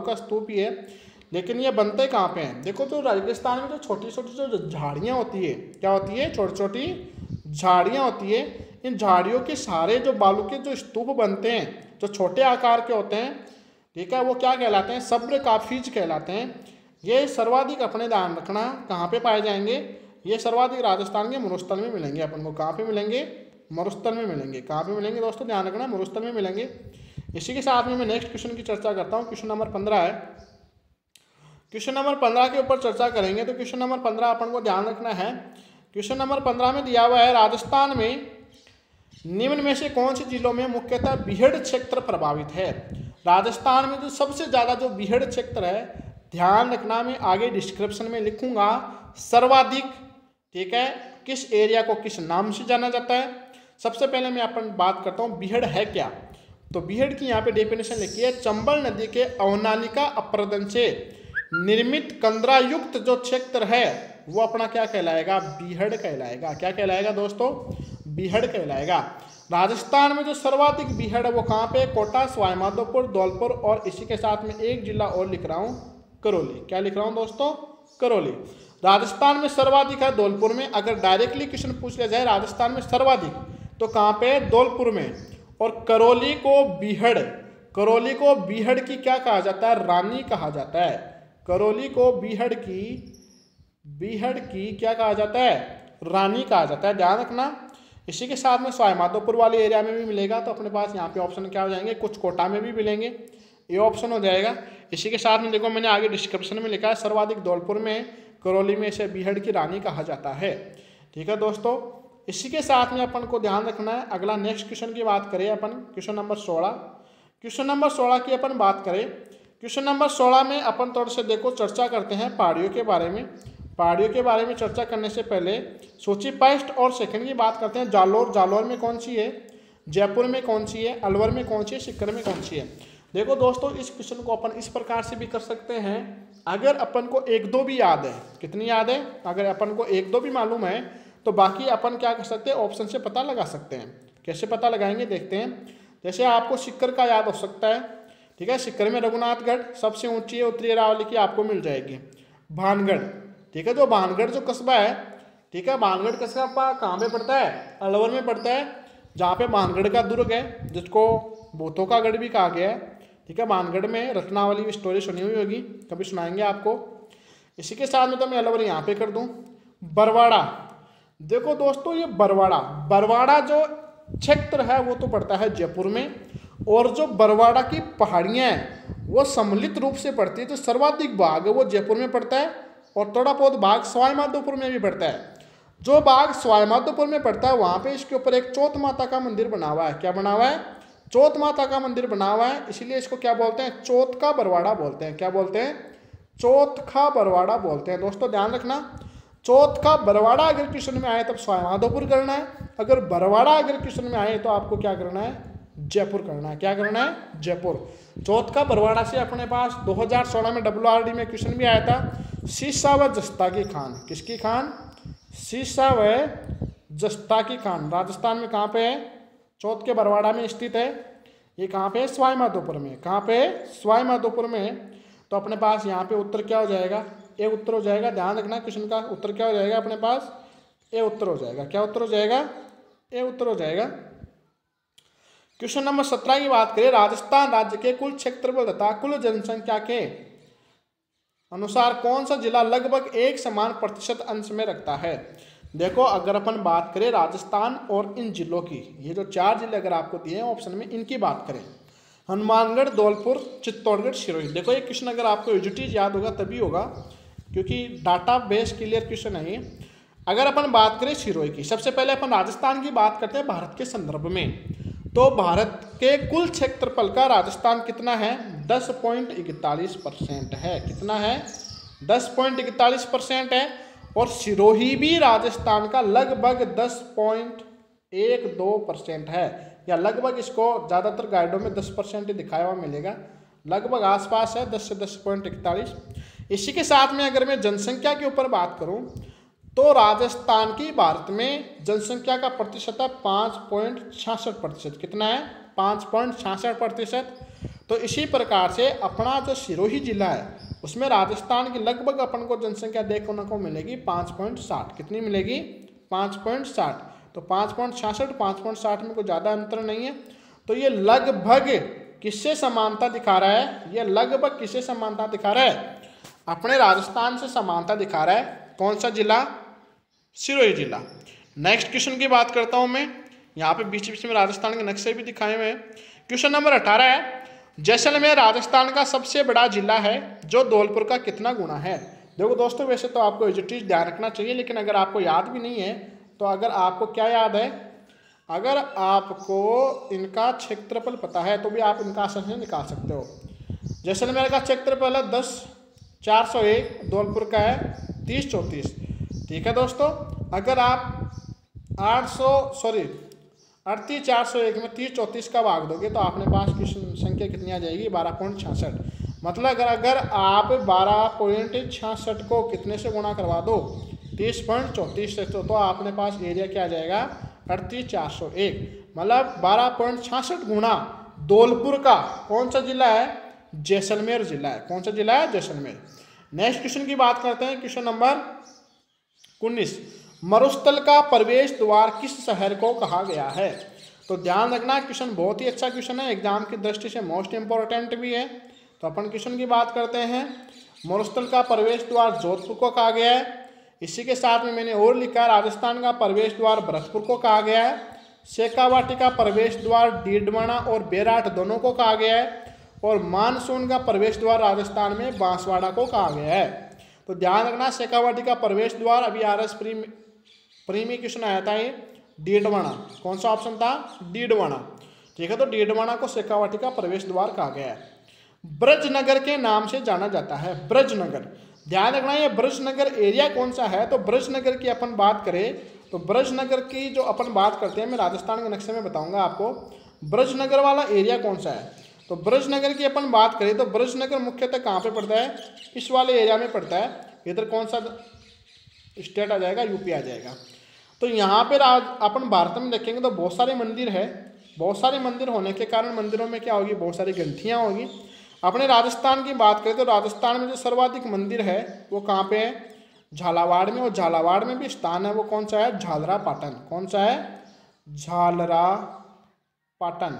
का स्तूप ही है, लेकिन ये बनते कहाँ पे हैं। देखो तो राजस्थान में जो छोटी छोटी जो झाड़ियाँ होती है, क्या होती है, छोटी छोटी झाड़ियाँ होती है। इन झाड़ियों के सारे जो बालू के जो स्तूप बनते हैं, जो छोटे आकार के होते हैं, ठीक है, वो क्या कहलाते हैं, सब्र काफिज कहलाते हैं। ये सर्वाधिक अपने ध्यान रखना कहाँ पे पाए जाएंगे, ये सर्वाधिक राजस्थान के मरुस्थल में मिलेंगे। अपन को कहाँ पे मिलेंगे, मरुस्थल में मिलेंगे। कहाँ पे मिलेंगे दोस्तों, ध्यान रखना, मरुस्थल में मिलेंगे। इसी के साथ में मैं नेक्स्ट क्वेश्चन की चर्चा करता हूँ। क्वेश्चन नंबर 15 है। क्वेश्चन नंबर 15 के ऊपर चर्चा करेंगे। तो क्वेश्चन नंबर 15 अपन को ध्यान रखना है। क्वेश्चन नंबर 15 में दिया हुआ है, राजस्थान में निम्न में से कौन से जिलों में मुख्यतः बीहड़ क्षेत्र प्रभावित है। राजस्थान में जो सबसे ज़्यादा जो बीहड़ क्षेत्र है, ध्यान रखना, मैं आगे डिस्क्रिप्शन में लिखूंगा सर्वाधिक, ठीक है, किस एरिया को किस नाम से जाना जाता है। सबसे पहले मैं अपन बात करता हूँ बीहड़ है क्या। तो बीहड़ की यहाँ पे डेफिनेशन लिखी है, चंबल नदी के अवनालिका अप्रदन से निर्मित कंदरा युक्त जो क्षेत्र है वो अपना क्या कहलाएगा, बीहड़ कहलाएगा। क्या कहलाएगा दोस्तों, बीहड़ कहलाएगा। राजस्थान में जो सर्वाधिक बीहड़ है वो कहाँ पे, कोटा, सवाईमाधोपुर, धौलपुर, और इसी के साथ में एक जिला और लिख रहा हूँ, करौली। क्या लिख रहा हूँ दोस्तों, करौली। राजस्थान में सर्वाधिक है धौलपुर में। अगर डायरेक्टली क्वेश्चन पूछ लिया जाए राजस्थान में सर्वाधिक, तो कहाँ पे, धौलपुर में। और करौली को बीहड़ की क्या कहा जाता है, रानी कहा जाता है। करौली को बीहड़ की बीहड़ की क्या कहा जाता है, रानी कहा जाता है, ध्यान रखना। इसी के साथ में सवाई माधोपुर वाले एरिया में भी मिलेगा, तो अपने पास यहाँ पे ऑप्शन क्या हो जाएंगे, कुछ कोटा में भी मिलेंगे, ये ऑप्शन हो जाएगा। इसी के साथ में देखो मैंने आगे डिस्क्रिप्शन में लिखा है सर्वाधिक धौलपुर में, करौली में इसे बीहड़ की रानी कहा जाता है। ठीक है दोस्तों, इसी के साथ में अपन को ध्यान रखना है। अगला नेक्स्ट क्वेश्चन की बात करें अपन, क्वेश्चन नंबर 16। क्वेश्चन नंबर 16 की अपन बात करें, क्वेश्चन नंबर 16 में अपन थोड़ा से देखो चर्चा करते हैं पहाड़ियों के बारे में। पहाड़ियों के बारे में चर्चा करने से पहले सूची फर्स्ट और सेकंड की बात करते हैं। जालौर में कौन सी है, जयपुर में कौन सी है, अलवर में कौन सी है, सीकर में कौन सी है। देखो दोस्तों, इस क्वेश्चन को अपन इस प्रकार से भी कर सकते हैं, अगर अपन को एक दो भी याद है, कितनी याद है, अगर अपन को एक दो भी मालूम है तो बाकी अपन क्या कर सकते हैं, ऑप्शन से पता लगा सकते हैं। कैसे पता लगाएंगे देखते हैं। जैसे आपको सीकर का याद हो सकता है, ठीक है, सीकर में रघुनाथगढ़ सबसे ऊंची है, उत्तरी अरावली की आपको मिल जाएगी। भानगढ़, ठीक है, जो भानगढ़ जो कस्बा है, ठीक है, भानगढ़ कस्बा कहाँ पे पड़ता है, अलवर में पड़ता है, जहाँ पे भानगढ़ का दुर्ग है, जिसको भूतों का गढ़ भी कहा गया है। ठीक है, भानगढ़ में रत्नावली स्टोरी सुनी हुई होगी, कभी सुनाएंगे आपको। इसी के साथ में तो मैं अलवर यहाँ पे कर दूँ। बरवाड़ा, देखो दोस्तों ये बरवाड़ा जो क्षेत्र है वो तो पड़ता है जयपुर में, और जो बरवाड़ा की पहाड़ियाँ हैं वो सम्मिलित रूप से पड़ती है, जो सर्वाधिक भाग है वो जयपुर में पड़ता है, और थोड़ा बहुत भाग सवाई माधोपुर में भी पड़ता है। जो भाग सवाई माधोपुर में पड़ता है वहाँ पे इसके ऊपर एक चौथ माता का मंदिर बना हुआ है। क्या बना हुआ है, चौथ माता का मंदिर बना हुआ है, इसीलिए इसको क्या बोलते हैं, चौथ का बरवाड़ा बोलते हैं। क्या बोलते हैं, चौथ का बरवाड़ा बोलते हैं। दोस्तों ध्यान रखना, चौथ का बरवाड़ा अगर क्वेश्चन में आए तब सवाई माधोपुर करना है, अगर बरवाड़ा अगर क्वेश्चन में आए तो आपको क्या करना है, जयपुर करना है। क्या करना है, जयपुर। चौथ का बरवाड़ा से अपने पास 2016 में WRD में क्वेश्चन भी आया था, सीसा व जस्ता की खान, किसकी खान, सीसा व जस्ता की खान, राजस्थान में कहाँ पे है, चौथ के बरवाड़ा में स्थित है। ये कहाँ पे है, सवाई माधोपुर में। कहाँ पे है, सवाई माधोपुर में है। तो अपने पास यहाँ पे उत्तर क्या हो जाएगा, ए उत्तर हो जाएगा। ध्यान रखना क्वेश्चन का उत्तर क्या हो जाएगा अपने पास, ए उत्तर हो जाएगा। क्या उत्तर हो जाएगा, ए उत्तर हो जाएगा। क्वेश्चन नंबर 17 की बात करें, राजस्थान राज्य के कुल क्षेत्रफल तथा कुल जनसंख्या के अनुसार कौन सा जिला लगभग एक समान प्रतिशत अंश में रखता है। देखो अगर अपन बात करें राजस्थान और इन जिलों की, ये जो 4 जिले अगर आपको दिए हैं ऑप्शन में, इनकी बात करें, हनुमानगढ़, धौलपुर, चित्तौड़गढ़, सिरोही। देखो ये क्वेश्चन अगर आपको एजुटीज याद होगा तभी होगा, क्योंकि डाटा बेस क्लियर क्वेश्चन है ये। अगर अपन बात करें सिरोही की, सबसे पहले अपन राजस्थान की बात करते हैं भारत के संदर्भ में। तो भारत के कुल क्षेत्रफल का राजस्थान कितना है, 10.41% है। कितना है, 10.41% है। और सिरोही भी राजस्थान का लगभग 10.12% है, या लगभग, इसको ज़्यादातर गाइडों में 10% ही दिखाया हुआ मिलेगा, लगभग आसपास है 10 से 10.41। इसी के साथ में अगर मैं जनसंख्या के ऊपर बात करूं तो राजस्थान की भारत में जनसंख्या का प्रतिशत है 5.66%। कितना है, 5.66%। तो इसी प्रकार से अपना जो सिरोही जिला है उसमें राजस्थान की लगभग अपन को जनसंख्या देखने को मिलेगी 5.60। कितनी मिलेगी, 5.60। तो 5.66 5.60 में कोई ज़्यादा अंतर नहीं है। तो ये लगभग किससे समानता दिखा रहा है, ये लगभग किससे समानता दिखा रहा है, अपने राजस्थान से समानता दिखा रहा है। कौन सा जिला, सिरोही जिला। नेक्स्ट क्वेश्चन की बात करता हूं मैं, यहाँ पे बीच बीच में राजस्थान के नक्शे भी दिखाए हुए हैं। क्वेश्चन नंबर 18 है, जैसलमेर राजस्थान का सबसे बड़ा जिला है जो धौलपुर का कितना गुना है। देखो दोस्तों वैसे तो आपको एजुटीज ध्यान रखना चाहिए, लेकिन अगर आपको याद भी नहीं है तो अगर आपको क्या याद है, अगर आपको इनका क्षेत्रफल पता है तो भी आप इनका आसानी से निकाल सकते हो। जैसलमेर का क्षेत्रफल है 10,401, धौलपुर का है 3034। ठीक है दोस्तों, अगर आप 38,401 में 3034 का भाग दोगे तो आपने पास की संख्या कितनी आ जाएगी, 12.66। मतलब अगर आप 12.66 को कितने से गुणा करवा दो, 30.34 से, तो आपने पास एरिया क्या आ जाएगा, 38,401। मतलब 12.66 गुणा धौलपुर का कौन सा जिला है, जैसलमेर जिला है। कौन सा जिला है, जैसलमेर। नेक्स्ट क्वेश्चन की बात करते हैं, क्वेश्चन नंबर 19, मरुस्थल का प्रवेश द्वार किस शहर को कहा गया है। तो ध्यान रखना क्वेश्चन बहुत ही अच्छा क्वेश्चन है, एग्जाम की दृष्टि से मोस्ट इंपॉर्टेंट भी है। तो अपन क्वेश्चन की बात करते हैं, मरुस्थल का प्रवेश द्वार जोधपुर को कहा गया है। इसी के साथ में मैंने और लिखा, राजस्थान का प्रवेश द्वार भरतपुर को कहा गया है। शेखावाटी का प्रवेश द्वार डीडवाना और बेराट दोनों को कहा गया है। और मानसून का प्रवेश द्वार राजस्थान में बांसवाड़ा को कहा गया है। तो ध्यान रखना, शेखावाटी का प्रवेश द्वार अभी RS प्री में क्वेश्चन आया था ये डीडवाना। कौन सा ऑप्शन था? डीडवाना। ठीक है, तो डीडवाना को शेखावाटी का प्रवेश द्वार कहा गया है। ब्रजनगर के नाम से जाना जाता है, ब्रजनगर। ध्यान रखना, ये ब्रजनगर एरिया कौन सा है? तो ब्रजनगर की अपन बात करें तो ब्रजनगर की जो अपन बात करते हैं, मैं राजस्थान के नक्शे में बताऊंगा आपको ब्रजनगर वाला एरिया कौन सा है। तो ब्रजनगर की अपन बात करें तो ब्रजनगर मुख्यतः कहाँ पे पड़ता है? इस वाले एरिया में पड़ता है। इधर कौन सा स्टेट आ जाएगा? यूपी आ जाएगा। तो यहाँ पर अपन भारत में देखेंगे तो बहुत सारे मंदिर है। बहुत सारे मंदिर होने के कारण मंदिरों में क्या होगी? बहुत सारी ग्रंथियाँ होगी। अपने राजस्थान की बात करें तो राजस्थान में जो सर्वाधिक मंदिर है वो कहाँ पे है? झालावाड़ में। और झालावाड़ में भी स्थान है, वो कौन सा है? झालरा पाटन। कौन सा है? झालरा पाटन।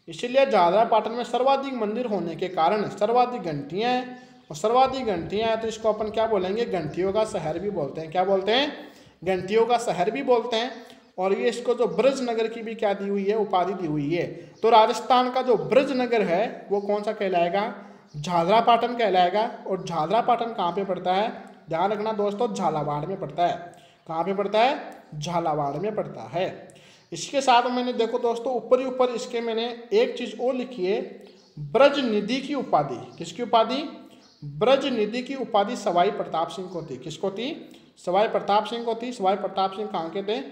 इसीलिए झालरा पाटन में सर्वाधिक मंदिर होने के कारण सर्वाधिक घंटियाँ हैं। और सर्वाधिक घंटियाँ हैं तो इसको अपन क्या बोलेंगे? घंटियों का शहर भी बोलते हैं। क्या बोलते हैं? घंटियों का शहर भी बोलते हैं। और ये इसको जो ब्रजनगर की भी क्या दी हुई है? उपाधि दी हुई है। तो राजस्थान का जो ब्रजनगर है वो कौन सा कहलाएगा? झालरा पाटन कहलाएगा। और झालरा पाटन कहाँ पे पड़ता है? ध्यान रखना दोस्तों, झालावाड़ में पड़ता है। कहाँ पे पड़ता है? झालावाड़ में पड़ता है। इसके साथ मैंने देखो दोस्तों ऊपर ही ऊपर इसके मैंने एक चीज और लिखी है, ब्रज निधि की उपाधि। किसकी उपाधि? ब्रज निधि की उपाधि सवाई प्रताप सिंह को थी। किसको थी? सवाई प्रताप सिंह को थी। सवाई प्रताप सिंह कहाँ के थे?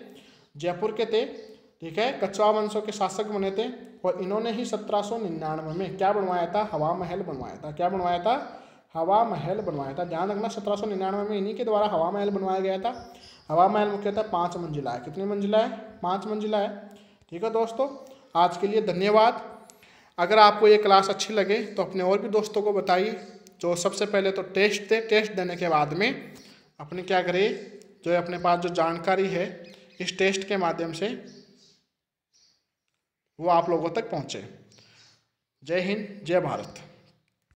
जयपुर के थे। ठीक है, कछवाहा वंशों के शासक बने थे। और इन्होंने ही 1799 में क्या बनवाया था? हवा महल बनवाया था। क्या बनवाया था? हवा महल बनवाया था। ध्यान रखना, 1799 में इन्हीं के द्वारा हवा महल बनवाया गया था। हवा महल मुख्यतः 5 मंजिला है। कितनी मंजिला है? 5 मंजिला है। ठीक है दोस्तों, आज के लिए धन्यवाद। अगर आपको ये क्लास अच्छी लगे तो अपने और भी दोस्तों को बताइए। जो सबसे पहले तो टेस्ट दे, टेस्ट देने के बाद में अपने क्या करें, जो अपने पास जो जानकारी है इस टेस्ट के माध्यम से वो आप लोगों तक पहुँचे। जय हिंद, जय भारत।